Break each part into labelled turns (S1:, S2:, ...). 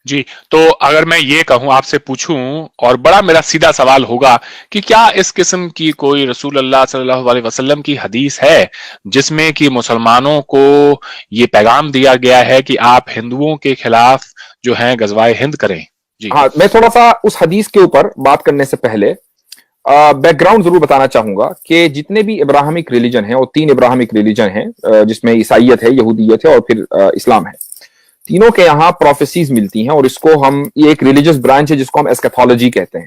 S1: جی، تو اگر میں یہ کہوں آپ سے پوچھوں، اور بڑا میرا سیدھا سوال ہوگا کہ کیا اس قسم کی کوئی رسول اللہ صلی اللہ علیہ وسلم کی حدیث ہے جس میں کہ مسلمانوں کو یہ پیغام دیا گیا ہے کہ آپ ہندوؤں کے خلاف جو ہیں غزوہ ہند کریں؟ جی
S2: ہاں، میں تھوڑا سا اس حدیث کے اوپر بات کرنے سے پہلے بیک گراؤنڈ ضرور بتانا چاہوں گا کہ جتنے بھی ابراہمک ریلیجن ہیں، وہ 3 ابراہمک ریلیجن ہیں، جس میں عیسائیت ہے، یہودیت ہے، اور پھر اسلام ہے۔ تینوں کے یہاں پروفیسیز ملتی ہیں، اور اس کو ہم، یہ ایک ریلیجس برانچ ہے جس کو ہم ایسکیتھولوجی کہتے ہیں۔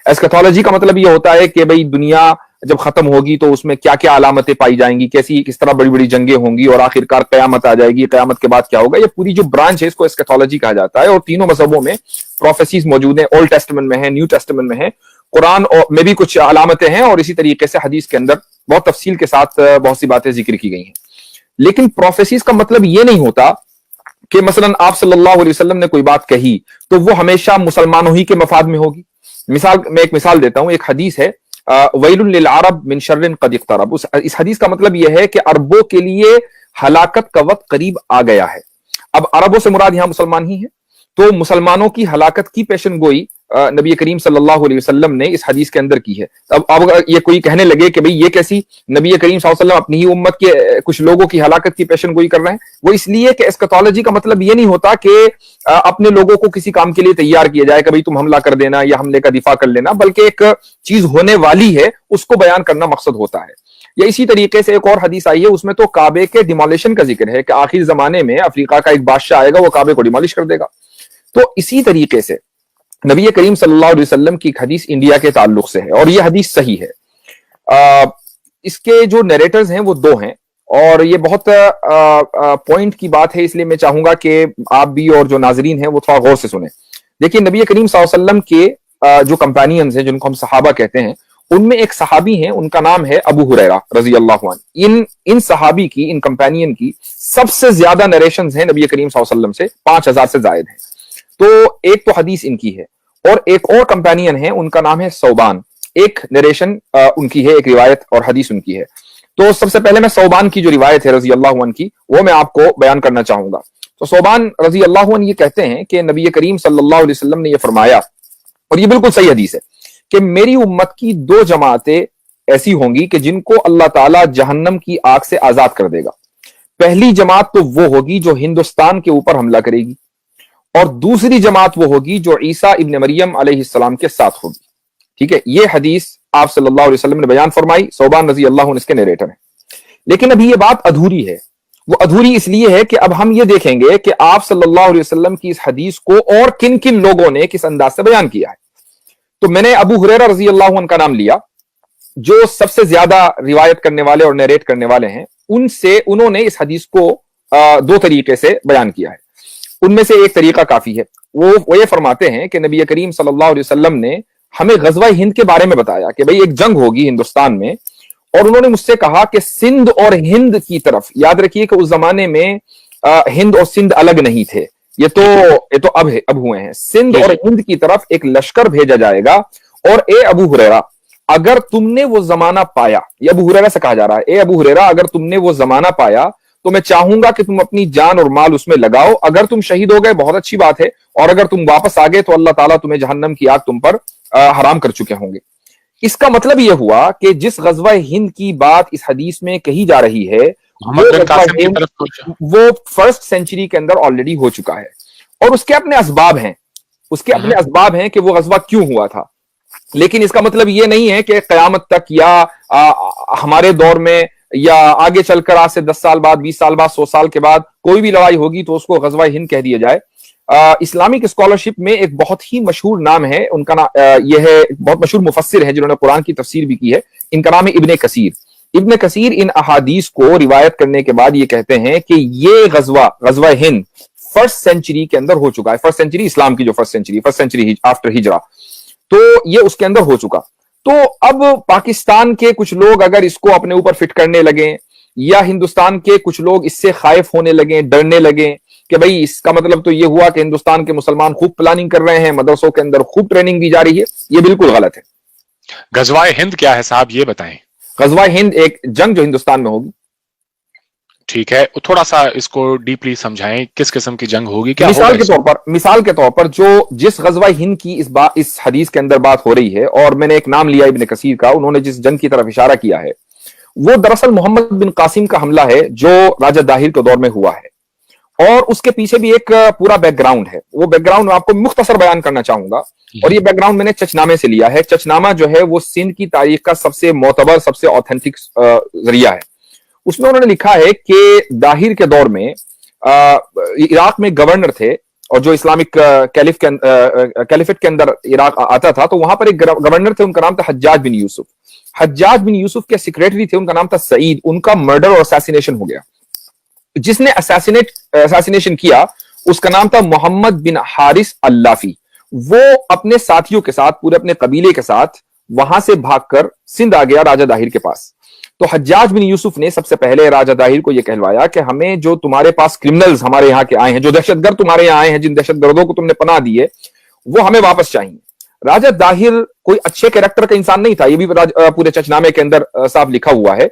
S2: ایسکیتھولوجی کا مطلب یہ ہوتا ہے کہ بھئی دنیا جب ختم ہوگی تو اس میں کیا کیا علامتیں پائی جائیں گی، کس طرح بڑی بڑی جنگیں ہوں گی، اور آخرکار قیامت آ جائے گی، قیامت کے بعد کیا ہوگا۔ یہ پوری جو برانچ ہے اس کو ایسکیتھولوجی کہا جاتا ہے، اور تینوں مذہبوں میں پروفیسیز موجود ہیں، اولڈ ٹیسٹمنٹ میں ہیں، نیو ٹیسٹمنٹ میں ہیں، قرآن میں بھی کچھ علامتیں ہیں، اور اسی طریقے سے حدیث کے اندر بہت تفصیل کے ساتھ بہت سی باتیں ذکر کی گئی ہیں۔ لیکن پروفیسیز کا مطلب یہ نہیں ہوتا کہ مثلا آپ صلی اللہ علیہ وسلم نے کوئی بات کہی تو وہ ہمیشہ مسلمانوں ہی کے مفاد میں ہوگی۔ میں ایک مثال دیتا ہوں، ایک حدیث ہے ویل للعرب من شر قد اقترب، اس حدیث کا مطلب یہ ہے کہ عربوں کے لیے ہلاکت کا وقت قریب آ گیا ہے۔ اب عربوں سے مراد یہاں مسلمان ہی ہیں، تو مسلمانوں کی ہلاکت کی پیشن گوئی نبی کریم صلی اللہ علیہ وسلم نے اس حدیث کے اندر کی ہے۔ اب یہ کوئی کہنے لگے کہ بھئی یہ کیسی، نبی کریم صلی اللہ علیہ وسلم اپنی ہی امت کے کچھ لوگوں کی ہلاکت کی پیشن گوئی کر رہے ہیں، وہ اس لیے کہ ایسکیتھولوجی کا مطلب یہ نہیں ہوتا کہ اپنے لوگوں کو کسی کام کے لیے تیار کیا جائے کہ بھئی تم حملہ کر دینا یا حملے کا دفاع کر لینا، بلکہ ایک چیز ہونے والی ہے اس کو بیان کرنا مقصد ہوتا ہے۔ یا اسی طریقے سے ایک اور حدیث آئی ہے، اس میں تو کعبے کے ڈیمولیشن کا ذکر ہے کہ آخر زمانے میں افریقہ کا ایک بادشاہ آئے گا، وہ کعبے کو ڈیمولش کر دے گا۔ تو اسی طریقے سے نبی کریم صلی اللہ علیہ وسلم کی ایک حدیث انڈیا کے تعلق سے ہے، اور یہ حدیث صحیح ہے۔ اس کے جو نیریٹرز ہیں وہ 2 ہیں، اور یہ بہت پوائنٹ کی بات ہے، اس لیے میں چاہوں گا کہ آپ بھی اور جو ناظرین ہیں وہ تھوڑا غور سے سنیں۔ دیکھیے، نبی کریم صلی اللہ علیہ وسلم کے جو کمپینینز ہیں، جن کو ہم صحابہ کہتے ہیں، ان میں ایک صحابی ہیں، ان کا نام ہے ابو ہریرہ رضی اللہ عنہ۔ ان صحابی کی، ان کمپینین کی سب سے زیادہ نریشنز ہیں نبی کریم صلی اللہ علیہ وسلم سے، 5000 سے زائد ہیں۔ تو ایک تو حدیث ان کی ہے، اور ایک اور کمپینین ہے، ان کا نام ہے ثوبان، ایک نریشن ان کی ہے، ایک روایت اور حدیث ان کی ہے۔ تو سب سے پہلے میں ثوبان کی جو روایت ہے رضی اللہ عنہ کی، وہ میں آپ کو بیان کرنا چاہوں گا۔ تو ثوبان رضی اللہ عنہ یہ کہتے ہیں کہ نبی کریم صلی اللہ علیہ وسلم نے یہ فرمایا، اور یہ بالکل صحیح حدیث ہے، کہ میری امت کی 2 جماعتیں ایسی ہوں گی کہ جن کو اللہ تعالیٰ جہنم کی آگ سے آزاد کر دے گا۔ پہلی جماعت تو وہ ہوگی جو ہندوستان کے اوپر حملہ کرے گی، اور دوسری جماعت وہ ہوگی جو عیسیٰ ابن مریم علیہ السلام کے ساتھ ہوگی۔ ٹھیک ہے، یہ حدیث آپ صلی اللہ علیہ وسلم نے بیان فرمائی، ثوبان رضی اللہ عنہ اس کے نیریٹر ہیں۔ لیکن ابھی یہ بات ادھوری ہے۔ وہ ادھوری اس لیے ہے کہ اب ہم یہ دیکھیں گے کہ آپ صلی اللہ علیہ وسلم کی اس حدیث کو اور کن کن لوگوں نے کس انداز سے بیان کیا ہے۔ تو میں نے ابو ہریرہ رضی اللہ عنہ کا نام لیا، جو سب سے زیادہ روایت کرنے والے اور نیریٹ کرنے والے ہیں۔ انہوں نے اس حدیث کو 2 طریقے سے بیان کیا ہے۔ ان میں سے ایک طریقہ کافی ہے، وہ یہ فرماتے ہیں کہ نبی کریم صلی اللہ علیہ وسلم نے ہمیں غزوہ ہند کے بارے میں بتایا کہ بھئی ایک جنگ ہوگی ہندوستان میں، اور انہوں نے مجھ سے کہا کہ سندھ اور ہند کی طرف، یاد رکھیے کہ اس زمانے میں ہند اور سندھ الگ نہیں تھے، یہ تو اب ہوئے ہیں، سندھ اور ہند کی طرف ایک لشکر بھیجا جائے گا، اور اے ابو ہریرہ اگر تم نے وہ زمانہ پایا، یہ ابو ہریرہ سے کہا جا رہا ہے، اے ابو ہریرہ اگر تم نے وہ زمانہ پایا تو میں چاہوں گا کہ تم اپنی جان اور مال اس میں لگاؤ، اگر تم شہید ہو گئے بہت اچھی بات ہے، اور اگر تم واپس آ گئے تو اللہ تعالیٰ تمہیں جہنم کی آگ تم پر حرام کر چکے ہوں گے۔ اس کا مطلب یہ ہوا کہ جس غزوہ ہند کی بات اس حدیث میں کہی جا رہی ہے، وہ 1st سینچری کے اندر آلریڈی ہو چکا ہے، اور اس کے اپنے اسباب ہیں کہ وہ غزوہ کیوں ہوا تھا۔ لیکن اس کا مطلب یہ نہیں ہے کہ قیامت تک یا ہمارے دور میں یا آگے چل کر آج سے 10 سال بعد، 20 سال بعد، 100 سال کے بعد کوئی بھی لڑائی ہوگی تو اس کو غزوہ ہند کہہ دیا جائے۔ اسلامک اسکالرشپ میں ایک بہت ہی مشہور نام ہے ان کا، یہ ہے بہت مشہور مفسر ہے جنہوں نے قرآن کی تفسیر بھی کی ہے، ان کا نام ہے ابن کثیر۔ ابن کثیر ان احادیث کو روایت کرنے کے بعد یہ کہتے ہیں کہ یہ غزوہ ہند 1st سینچری کے اندر ہو چکا ہے۔ 1st سینچری اسلام کی جو 1st سینچری آفٹر ہجرہ، تو یہ اس کے اندر ہو چکا۔ تو اب پاکستان کے کچھ لوگ اگر اس کو اپنے اوپر فٹ کرنے لگیں، یا ہندوستان کے کچھ لوگ اس سے خائف ہونے لگیں، ڈرنے لگیں کہ بھئی اس کا مطلب تو یہ ہوا کہ ہندوستان کے مسلمان خوب پلاننگ کر رہے ہیں، مدرسوں کے اندر خوب ٹریننگ دی جا رہی ہے، یہ بالکل غلط ہے۔
S1: غزوہ ہند کیا ہے صاحب، یہ بتائیں۔
S2: غزوہ ہند ایک جنگ جو ہندوستان میں ہوگی۔
S1: ठीक है, थोड़ा सा इसको डीपली समझाएं, किस किस्म की जंग होगी, क्या होगा
S2: मिसाल के तौर पर जो जिस गजवा हिंद की इस हदीस के अंदर बात हो रही है, और मैंने एक नाम लिया इब्न कसीर का, उन्होंने जिस जंग की तरफ इशारा किया है वो दरअसल मोहम्मद बिन कासिम का हमला है जो राजा दाहिर के दौर में हुआ है, और उसके पीछे भी एक पूरा बैकग्राउंड है। वो बैकग्राउंड मैं आपको मुख्तसर बयान करना चाहूंगा, और ये बैकग्राउंड मैंने चचनामे से लिया है। चचनामा जो है वो सिंध की तारीख का सबसे मोतबर, सबसे ऑथेंटिक जरिया है। उसमें उन्होंने लिखा है कि दाहिर के दौर में इराक में गवर्नर थे, और जो इस्लामिक कैलिफेट के अंदर इराक आता था, तो वहां पर एक गवर्नर थे, उनका नाम था हज्जाज बिन यूसुफ। हज्जाज बिन यूसुफ के सेक्रेटरी थे, उनका नाम था सईद। उनका मर्डर और असैसिनेशन हो गया। जिसने असैसिनेशन किया उसका नाम था मोहम्मद बिन हारिस अल्लाफी। वो अपने साथियों के साथ, पूरे अपने कबीले के साथ वहां से भागकर सिंध आ गया राजा दाहिर के पास। तो हज्जाज बिन यूसुफ ने सबसे पहले राजा दाहिर को यह कहलवाया कि हमें जो तुम्हारे पास क्रिमिनल्स हमारे यहाँ के आए हैं, जो दहशतगर्द तुम्हारे यहाँ आए हैं, जिन दहशतगर्दों को तुमने पनाह दी है, वो हमें वापस चाहिए। राजा दाहिर कोई अच्छे कैरेक्टर का इंसान नहीं था, ये भी पूरे चचनामे के अंदर साफ लिखा हुआ है।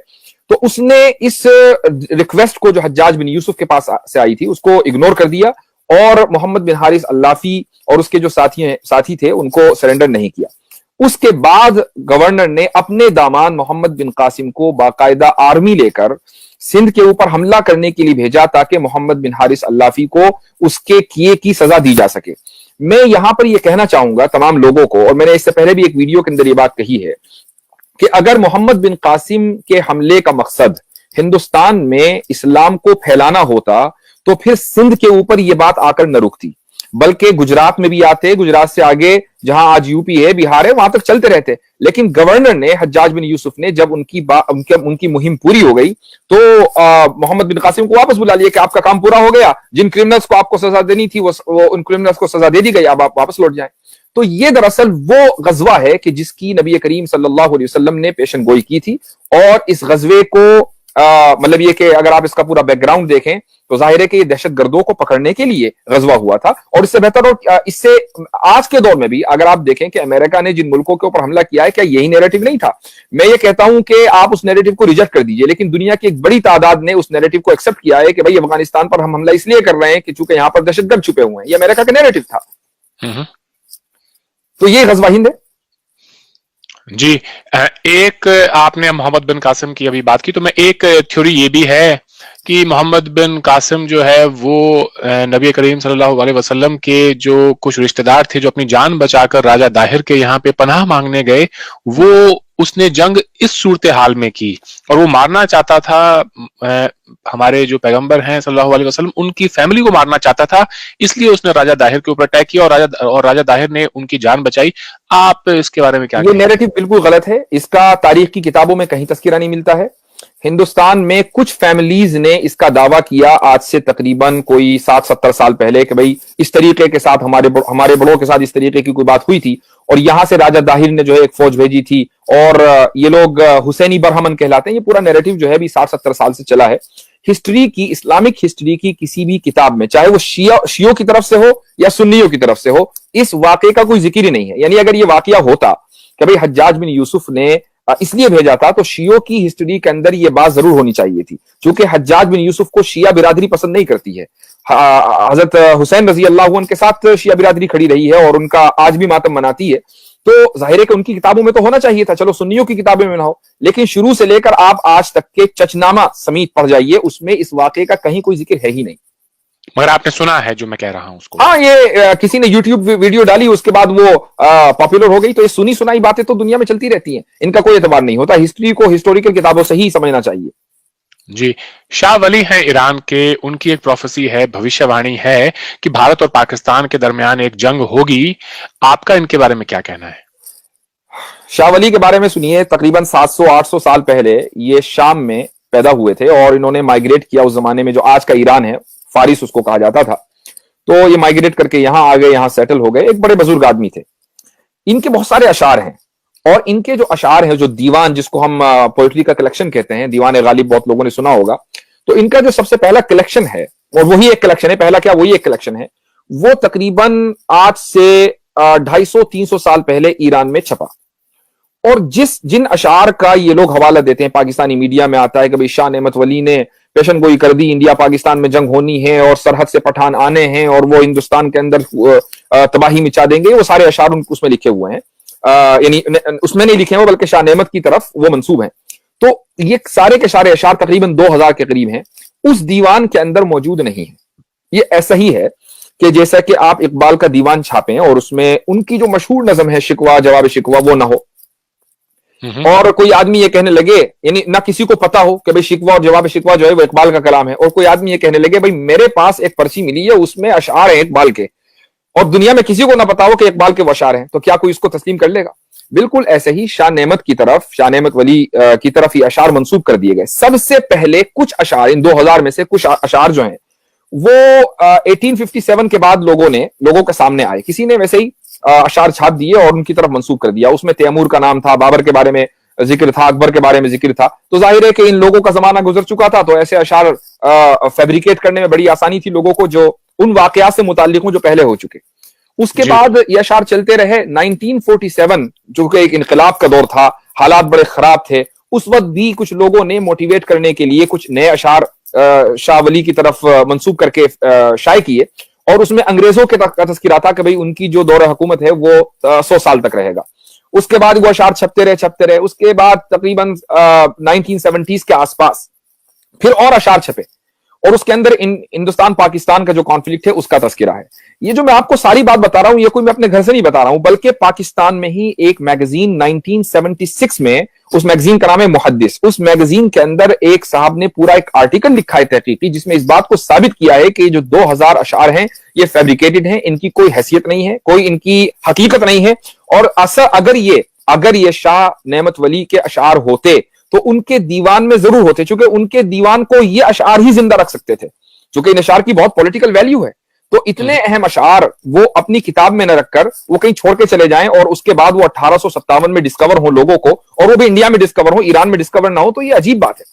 S2: तो उसने इस रिक्वेस्ट को जो हज्जाज बिन यूसुफ के पास से आई थी उसको इग्नोर कर दिया, और मोहम्मद बिन हारिस अल्लाफी और उसके जो साथी थे उनको सरेंडर नहीं किया। उसके बाद गवर्नर ने अपने दामाद मोहम्मद बिन कासिम को बाकायदा आर्मी लेकर सिंध के ऊपर हमला करने के लिए भेजा, ताकि मोहम्मद बिन हारिस अल्लाफी को उसके किए की सजा दी जा सके। मैं यहां पर यह कहना चाहूंगा तमाम लोगों को, और मैंने इससे पहले भी एक वीडियो के अंदर यह बात कही है, कि अगर मोहम्मद बिन कासिम के हमले का मकसद हिंदुस्तान में इस्लाम को फैलाना होता, तो फिर सिंध के ऊपर यह बात आकर न रुकती, बल्कि गुजरात में भी आते, गुजरात से आगे जहां आज यूपी है, बिहार है, वहां तक चलते रहते। लेकिन गवर्नर ने, हज्जाज बिन यूसुफ ने, जब उनकी मुहिम पूरी हो गई, तो मोहम्मद बिन कासिम को वापस बुला लिया कि आपका काम पूरा हो गया, जिन क्रिमिनल्स को आपको सजा देनी थी वो उन क्रिमिनल्स को सजा दे दी गई, अब आप वापस लौट जाएं। तो ये दरअसल वो गजवा है कि जिसकी नबी करीम सल्लल्लाहु अलैहि वसल्लम ने पेशन गोई की थी। और इस गजवे को मतलब ये कि अगर आप इसका पूरा बैकग्राउंड देखें तो जाहिर है कि ये दहशत गर्दों को पकड़ने के लिए गजवा हुआ था। और इससे बेहतर, और इससे आज के दौर में भी अगर आप देखें कि अमेरिका ने जिन मुल्कों के ऊपर हमला किया है, क्या यही नैरेटिव नहीं था? मैं ये कहता हूं कि आप उस नैरेटिव को रिजेक्ट कर दीजिए, लेकिन दुनिया की एक बड़ी तादाद ने उस नैरेटिव को एक्सेप्ट किया है कि भाई अफगानिस्तान पर हम हमला इसलिए कर रहे हैं कि चूंकि यहां पर दहशतगर्द छुपे हुए हैं। ये अमेरिका का नैरेटिव था। तो ये गजवा हिंद है
S1: जी। एक आपने मोहम्मद बिन कासिम की अभी बात की, तो मैं एक थ्योरी ये भी है कि मोहम्मद बिन कासिम जो है वो नबी करीम सल्लल्लाहु अलैहि वसल्लम के जो कुछ रिश्तेदार थे जो अपनी जान बचाकर राजा दाहिर के यहाँ पे पनाह मांगने गए, वो उसने जंग इस सूरत हाल में की, और वो मारना चाहता था हमारे जो पैगंबर हैं सल्लल्लाहु अलैहि वसल्लम, उनकी फैमिली को मारना चाहता था, इसलिए उसने राजा दाहिर के ऊपर अटैक किया और राजा दाहिर ने उनकी जान बचाई। आप इसके बारे में क्या
S2: ये नैरेटिव बिल्कुल गलत है। इसका तारीख की किताबों में कहीं तस्करा नहीं मिलता है। हिंदुस्तान में कुछ फैमिलीज ने इसका दावा किया आज से तकरीबन कोई 60-70 साल पहले कि भाई इस तरीके के साथ हमारे बड़ों के साथ इस तरीके की कोई बात हुई थी, और यहां से राजा दाहिर ने जो है एक फौज भेजी थी, और ये लोग हुसैनी बरहमन कहलाते हैं। ये पूरा नैरेटिव जो है अभी 60-70 साल से चला है। हिस्ट्री की, इस्लामिक हिस्ट्री की किसी भी किताब में, चाहे वो शियों की तरफ से हो या सुन्नियों की तरफ से हो, इस वाकये का कोई जिक्र ही नहीं है। यानी अगर ये वाकया होता कि भाई हज्जाज बिन यूसुफ ने इसलिए भेजा था, तो शियों की हिस्ट्री के अंदर ये बात जरूर होनी चाहिए थी, क्योंकि हज्जाज बिन यूसुफ को शिया बिरादरी पसंद नहीं करती है। हजरत हुसैन रजी अल्लाह अन्हु के साथ शिया बिरादरी खड़ी रही है और उनका आज भी मातम मनाती है। तो जाहिर है कि उनकी किताबों में तो होना चाहिए था, चलो सुन्नियों की किताबों में ना हो, लेकिन शुरू से लेकर आप आज तक के चचनामा समेत पढ़ जाइए, उसमें इस वाकये का कहीं कोई जिक्र है ही नहीं।
S1: मगर आपने सुना है जो मैं कह रहा हूं उसको?
S2: हाँ, ये किसी ने यूट्यूब वीडियो डाली, उसके बाद वो पॉपुलर हो गई। तो ये सुनी सुनाई बातें तो दुनिया में चलती रहती हैं, इनका कोई एतबार नहीं होता। हिस्ट्री को हिस्टोरिकल किताबों से ही समझना चाहिए।
S1: जी। शाह वली हैं ईरान के, उनकी एक प्रोफेसी है, भविष्यवाणी है कि भारत और पाकिस्तान के दरमियान एक जंग होगी। आपका इनके बारे में क्या कहना है?
S2: शाह वली के बारे में सुनिए, तकरीबन 700-800 साल पहले ये शाम में पैदा हुए थे, और इन्होंने माइग्रेट किया उस जमाने में, जो आज का ईरान है, फारिस उसको कहा जाता था। तो ये माइग्रेट करके यहां आ गए, यहां सेटल हो गए। एक बड़े बुजुर्ग आदमी थे। इनके बहुत सारे अशार हैं, और इनके जो अशार हैं, जो दीवान, जिसको हम पोइट्री का कलेक्शन कहते हैं, दीवान गालिब बहुत लोगों ने सुना होगा, तो इनका जो सबसे पहला कलेक्शन है, और वही एक कलेक्शन है, पहला क्या वही एक कलेक्शन है, वो तकरीबन आज से 250-300 साल पहले ईरान में छपा। और जिन अशार का ये लोग हवाला देते हैं, पाकिस्तानी मीडिया में आता है कि भाई शाह नेमत वली ने पेशन गोई कर दी, इंडिया पाकिस्तान में जंग होनी है और सरहद से पठान आने हैं और वो हिंदुस्तान के अंदर तबाही मचा देंगे, वो सारे अशार उसमें लिखे हुए हैं, यानी उसमें नहीं लिखे हैं बल्कि शाह नेमत की तरफ वो मंसूब हैं। तो ये सारे के सारे अशार तकरीबन 2000 के करीब हैं, उस दीवान के अंदर मौजूद नहीं है। ये ऐसा ही है कि जैसा कि आप इकबाल का दीवान छापें और उसमें उनकी जो मशहूर नज़म है शिकवा जवाब शिकवा वो ना हो, और कोई आदमी ये कहने लगे, यानी ना किसी को पता हो कि भाई शिकवा और जवाब शिकवा जो है वो इकबाल का कलाम है, और कोई आदमी ये कहने लगे भाई मेरे पास एक पर्ची मिली है उसमें अशआर है इकबाल के, और दुनिया में किसी को ना पता हो कि इकबाल के वो अशआर हैं, तो क्या कोई इसको तस्लीम कर लेगा? बिल्कुल ऐसे ही शाह नेमत की तरफ, शाह नेमत वली की तरफ ही अशआर मंसूब कर दिए गए। सबसे पहले कुछ अशआर, इन 2000 में से कुछ अशआर जो हैं वो 1857 के बाद लोगों के सामने आए, किसी ने वैसे ही अशआर छाप दिए और उनकी तरफ मंसूब कर दिया। उसमें तैमूर का नाम था, बाबर के बारे में जिक्र था, अकबर के बारे में जिक्र था, तो जाहिर है कि इन लोगों का जमाना गुजर चुका था, तो ऐसे अशआर फैब्रिकेट करने में बड़ी आसानी थी लोगों को जो उन वाकयात से मुताल्लिक हो जो पहले हो चुके। उसके बाद ये अशआर चलते रहे। 1947 जो कि एक इनकलाब का दौर था, हालात बड़े खराब थे, उस वक्त भी कुछ लोगों ने मोटिवेट करने के लिए कुछ नए अशआर शाह वली की तरफ मंसूब करके शाये किए, और उसमें अंग्रेजों के का तज़किरा था कि भाई उनकी जो दौर हुकूमत है वो 100 साल तक रहेगा। उसके बाद वो अशआर छपते रहे। उसके बाद तकरीबन 1970s के आसपास फिर और अशआर छपे, और उसके अंदर हिंदुस्तान पाकिस्तान का जो कॉन्फ्लिक्ट है उसका तज़किरा है। ये जो मैं आपको सारी बात बता रहा हूं, ये कोई मैं अपने घर से नहीं बता रहा हूं, बल्कि पाकिस्तान में ही एक मैगजीन 1976 में, उस मैगजीन का नाम है मुहद्दिस, उस मैगजीन के अंदर एक साहब ने पूरा एक आर्टिकल लिखा है तहकीकी, जिसमें इस बात को साबित किया है कि जो 2000 अशआर हैं ये फैब्रिकेटेड हैं, इनकी कोई हैसियत नहीं है, कोई इनकी हकीकत नहीं है। और अगर ये शाह नेमत वली के अशआर होते तो उनके दीवान में जरूर होते, क्योंकि उनके दीवान को ये अशआर ही जिंदा रख सकते थे, क्योंकि इन अशआर की बहुत पॉलिटिकल वैल्यू है। तो इतने अहम अशआर वो अपनी किताब में न रखकर वो कहीं छोड़ के चले जाएं, और उसके बाद वो 1857 में डिस्कवर हो लोगों को, और वो भी इंडिया में डिस्कवर हो, ईरान में डिस्कवर ना हो, तो ये अजीब बात है।